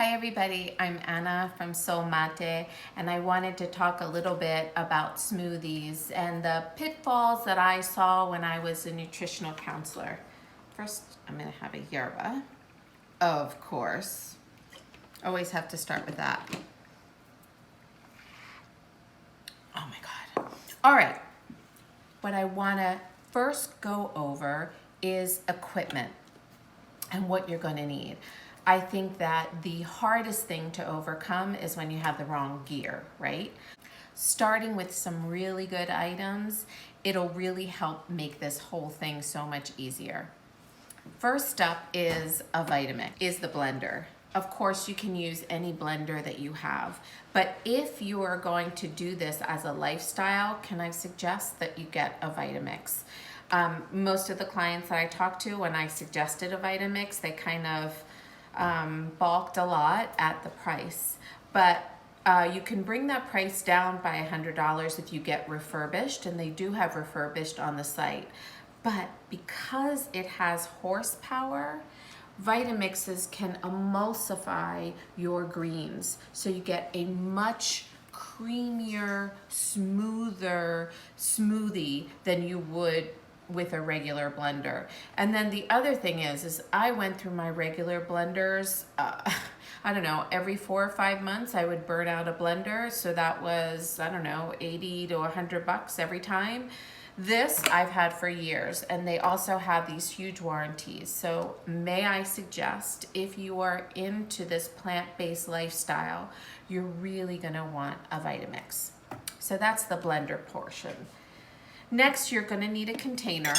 Hi everybody, I'm Anna from Soul Mate, and I wanted to talk a little bit about smoothies and the pitfalls that I saw when I was a nutritional counselor. First, I'm gonna have a yerba, of course. Always have to start with that. Oh my God. All right, what I wanna first go over is equipment and what you're gonna need. I think that the hardest thing to overcome is when you have the wrong gear, right? Starting with some really good items, it'll really help make this whole thing so much easier. First up is a Vitamix, is the blender. Of course, you can use any blender that you have, but if you are going to do this as a lifestyle, can I suggest that you get a Vitamix? Most of the clients that I talked to, when I suggested a Vitamix, they kind of balked a lot at the price. But you can bring that price down by $100 if you get refurbished, and they do have refurbished on the site. But because it has horsepower, Vitamixes can emulsify your greens, so you get a much creamier, smoother smoothie than you would with a regular blender. And then the other thing is I went through my regular blenders, I don't know, every 4 or 5 months I would burn out a blender. So that was, I don't know, 80 to $100 every time. This I've had for years, and they also have these huge warranties. So may I suggest, if you are into this plant-based lifestyle, you're really gonna want a Vitamix. So that's the blender portion. Next, you're gonna need a container.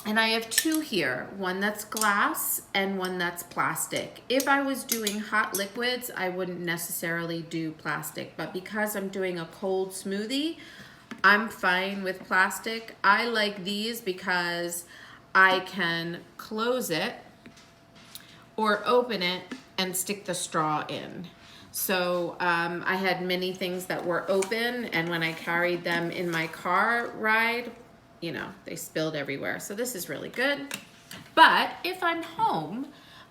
And I have two here, one that's glass and one that's plastic. If I was doing hot liquids, I wouldn't necessarily do plastic, but because I'm doing a cold smoothie, I'm fine with plastic. I like these because I can close it or open it and stick the straw in. So I had many things that were open, and when I carried them in my car ride, you know, they spilled everywhere. So this is really good. But if I'm home,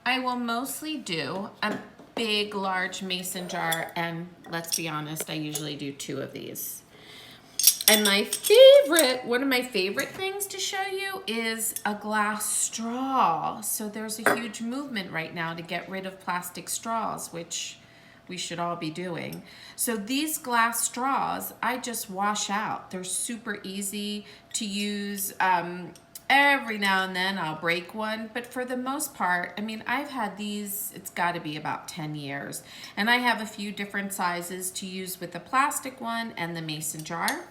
I will mostly do a big, large mason jar, and let's be honest, I usually do 2 of these. And my favorite, one of my favorite things to show you is a glass straw. So there's a huge movement right now to get rid of plastic straws, which we should all be doing. So these glass straws, I just wash out. They're super easy to use. Every now and then I'll break one, but for the most part, I mean, I've had these, it's gotta be about 10 years. And I have a few different sizes to use with the plastic one and the mason jar.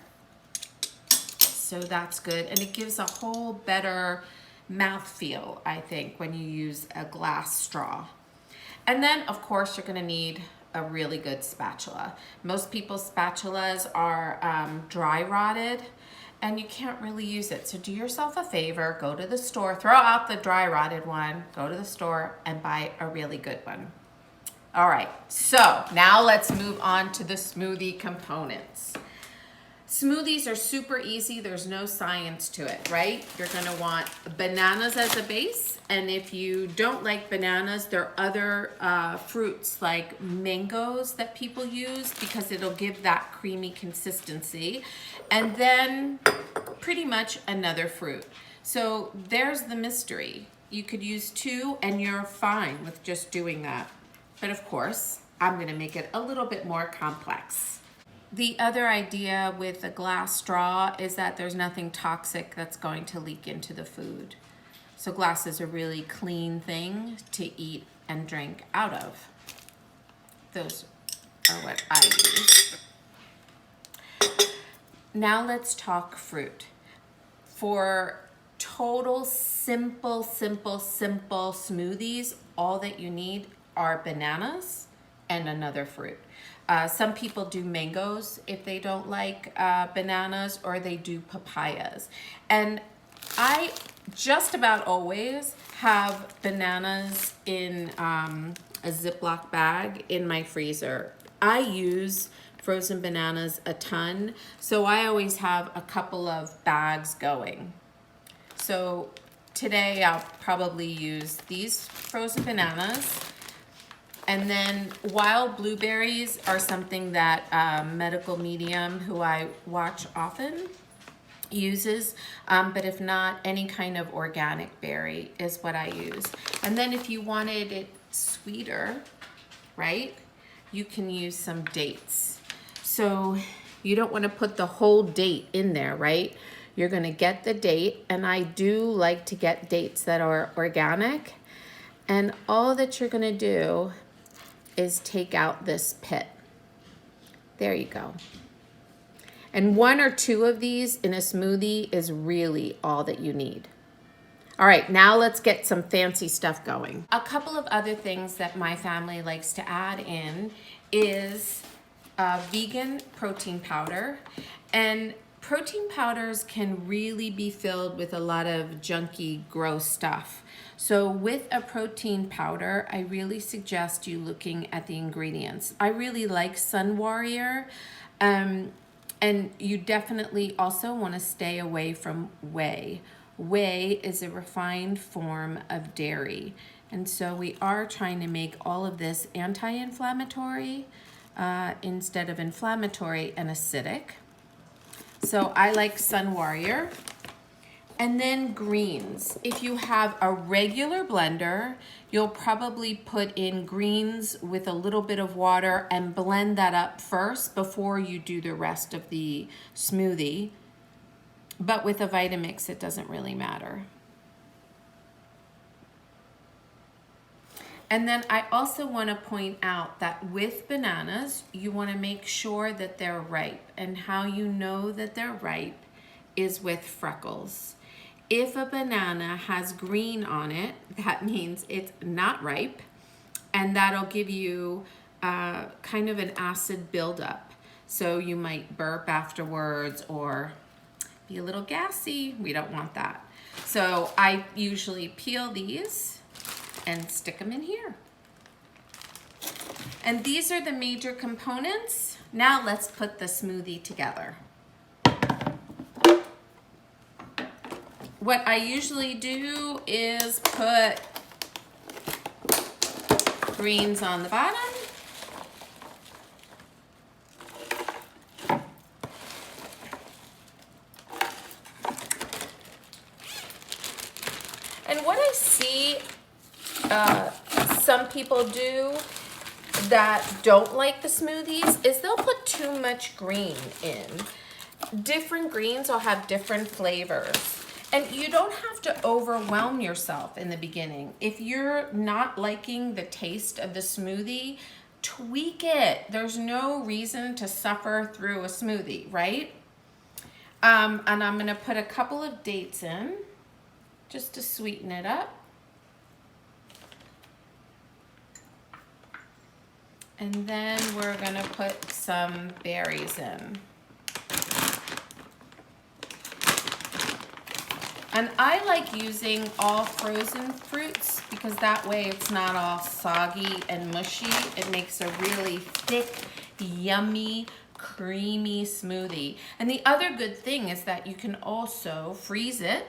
So that's good, and it gives a whole better mouthfeel, I think, when you use a glass straw. And then, of course, you're gonna need a really good spatula. Most people's spatulas are dry rotted, and you can't really use it. So do yourself a favor, go to the store, throw out the dry rotted one, go to the store and buy a really good one. All right, so now let's move on to the smoothie components. Smoothies are super easy. There's no science to it, right? You're gonna want bananas as a base, and if you don't like bananas, there are other fruits like mangoes that people use because it'll give that creamy consistency. And then pretty much another fruit. So there's the mystery. You could use 2 and you're fine with just doing that. But of course, I'm gonna make it a little bit more complex. The other idea with a glass straw is that there's nothing toxic that's going to leak into the food. So glass is a really clean thing to eat and drink out of. Those are what I use. Now let's talk fruit. For total simple smoothies, all that you need are bananas and another fruit. Some people do mangoes if they don't like bananas, or they do papayas. And I just about always have bananas in a Ziploc bag in my freezer. I use frozen bananas a ton, so I always have a couple of bags going. So today I'll probably use these frozen bananas. And then wild blueberries are something that medical medium who I watch often uses, but if not, any kind of organic berry is what I use. And then if you wanted it sweeter, right, you can use some dates. So you don't want to put the whole date in there, right? You're going to get the date, and I do like to get dates that are organic. And all that you're going to do is take out this pit. There you go. And 1 or 2 of these in a smoothie is really all that you need. All right, now let's get some fancy stuff going. A couple of other things that my family likes to add in is vegan protein powder. And protein powders can really be filled with a lot of junky, gross stuff. So with a protein powder, I really suggest you looking at the ingredients. I really like Sun Warrior. And you definitely also want to stay away from whey. Whey is a refined form of dairy. And so we are trying to make all of this anti-inflammatory instead of inflammatory and acidic. So I like Sun Warrior. And then greens. If you have a regular blender, you'll probably put in greens with a little bit of water and blend that up first before you do the rest of the smoothie. But with a Vitamix, it doesn't really matter. And then I also want to point out that with bananas, you want to make sure that they're ripe. And how you know that they're ripe is with freckles. If a banana has green on it, that means it's not ripe, and that'll give you kind of an acid buildup. So you might burp afterwards or be a little gassy. We don't want that. So I usually peel these and stick them in here. And these are the major components. Now let's put the smoothie together. What I usually do is put greens on the bottom. And what I see some people do that don't like the smoothies is they'll put too much green in. Different greens will have different flavors. And you don't have to overwhelm yourself in the beginning. If you're not liking the taste of the smoothie, tweak it. There's no reason to suffer through a smoothie, right? And I'm gonna put a couple of dates in just to sweeten it up. And then we're gonna put some berries in. And I like using all frozen fruits because that way it's not all soggy and mushy. It makes a really thick, yummy, creamy smoothie. And the other good thing is that you can also freeze it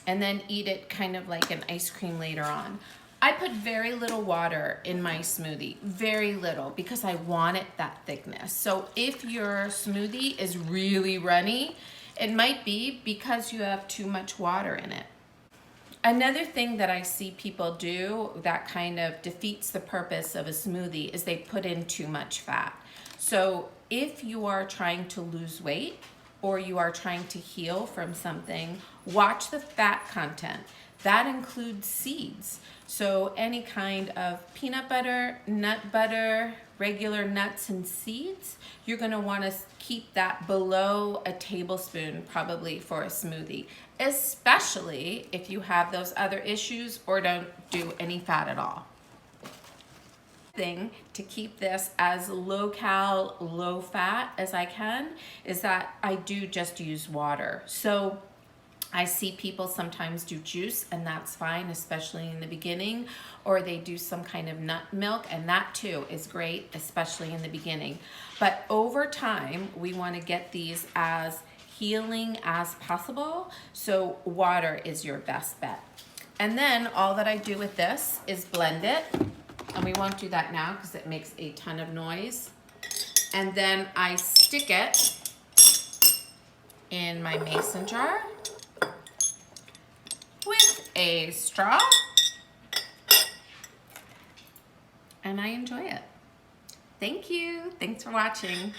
and then eat it kind of like an ice cream later on. I put very little water in my smoothie, very little, because I want it that thickness. So if your smoothie is really runny, it might be because you have too much water in it. Another thing that I see people do that kind of defeats the purpose of a smoothie is they put in too much fat. So if you are trying to lose weight or you are trying to heal from something, watch the fat content. That includes seeds. So any kind of peanut butter, nut butter, regular nuts and seeds, you're gonna wanna keep that below a tablespoon probably for a smoothie, especially if you have those other issues or don't do any fat at all. Thing to keep this as low cal, low fat as I can is that I do just use water. So I see people sometimes do juice, and that's fine, especially in the beginning, or they do some kind of nut milk, and that too is great, especially in the beginning. But over time, we want to get these as healing as possible, so water is your best bet. And then all that I do with this is blend it. And we won't do that now because it makes a ton of noise. And then I stick it in my mason jar with a straw, and I enjoy it. Thank you. Thanks for watching.